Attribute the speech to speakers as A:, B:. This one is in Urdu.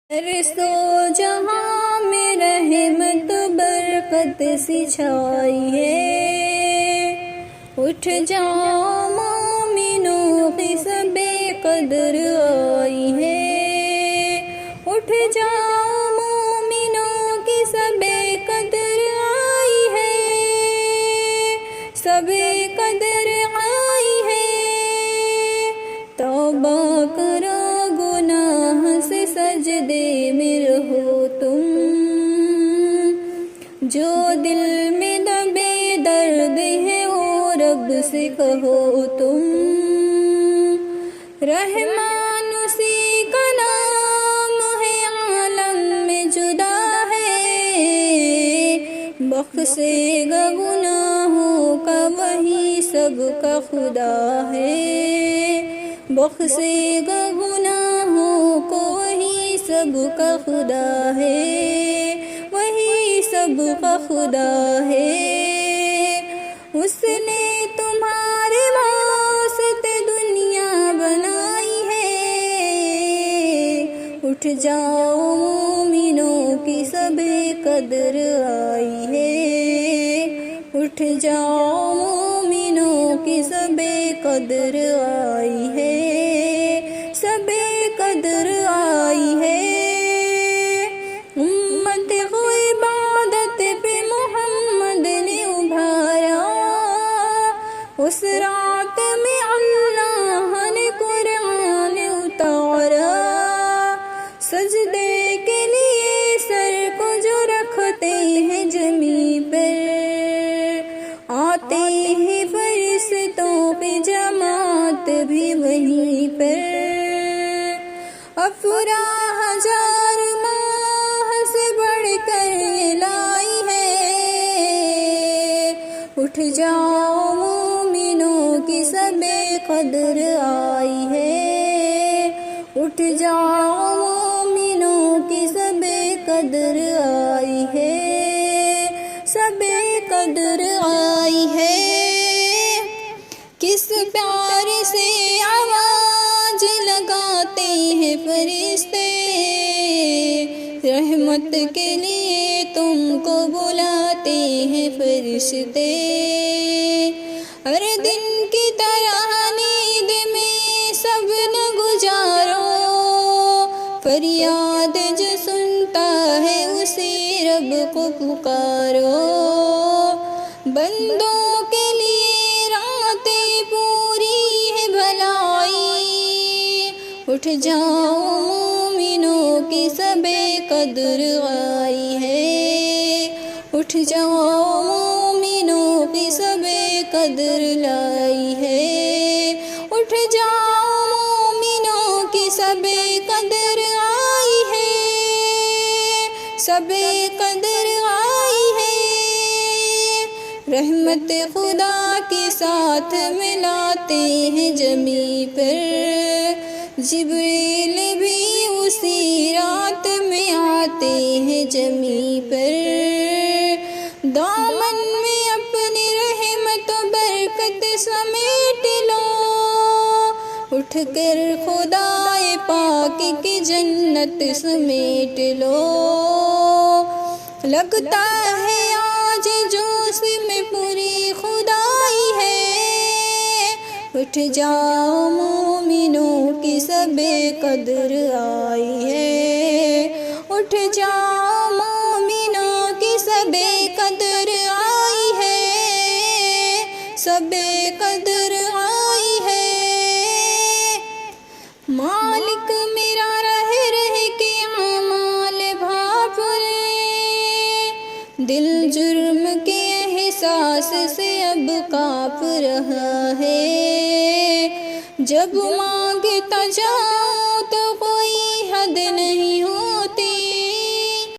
A: رسو جہاں میں رحمت برکت سی چھائی ہے، اٹھ جاؤ مومنوں کی سب قدر آئی ہے، اٹھ جاؤ مومنوں کی سب قدر آئی ہے، سب قدر آئی ہے، توبہ کرو گناہ سے سجدے میں رہو تم، جو دل میں دبے درد ہے وہ رب سے کہو تم، رحمان اسی کا نام ہے عالم میں جدا ہے، بخشے گا گناہوں کا وہی سب کا خدا ہے، بخشے گا گناہوں کو وہی سب کا خدا ہے، وہی سب کا خدا ہے، اس نے تمہارے واسطے دنیا بنائی ہے، اٹھ جاؤ مومنوں کی سب قدر آئی ہے، اٹھ جاؤ مومنوں کی سب قدر آئی ہے، سب قدر آئی ہے، امت کو عبادت پہ محمد نے ابھارا، اس رات میں اللہ نے قرآن اتارا، سجدے کے لیے سر کو جو رکھتے ہیں زمین پر، آتے ہیں فرشتوں کی جماعت بھی وہیں پر، افراح ہزار ماہ سے بڑھ کر یہ لائی ہے، اٹھ جاؤ مومنوں کی سب قدر آئی ہے، اٹھ جاؤ مومنوں کی سب قدر آئی ہے، سب قدر آئی ہے، کس پیار سے آواز لگاتے ہیں فرشتے، رحمت کے لیے تم کو بلاتے ہیں فرشتے، ہر دن کی طرح نیند میں سب نہ گزارو، فریاد جو سنتا ہے اسی رب کو پکارو، بندوں کے لیے راتیں پوری ہے بھلائی، اٹھ جاؤ مومنوں کی سب قدر آئی ہے، اٹھ جاؤ مومنوں کی سب قدر لائی ہے، اٹھ جاؤ مومنوں کی سب قدر آئی ہے، سب قدر آئی ہے، رحمت خدا کے ساتھ ملاتے ہیں زمین پر، جبریل بھی اسی رات میں آتے ہیں زمین پر، دامن میں اپنی رحمت و برکت سمیٹ لو، اٹھ کر خدائے پاک کی جنت سمیٹ لو، لگتا ہے آج جوش میں پوری خدائی ہے، اٹھ جاؤ مومنوں کی سب قدر آئی ہے، اٹھ جاؤ مومنوں کی سب قدر آئی ہے، سب قدر آئی ہے، مالک میرا رہ رہ کے اعمال بھاپ رہے، دل جرم کے احساس سے اب کانپ رہا ہے، جب مانگتا جاؤ تو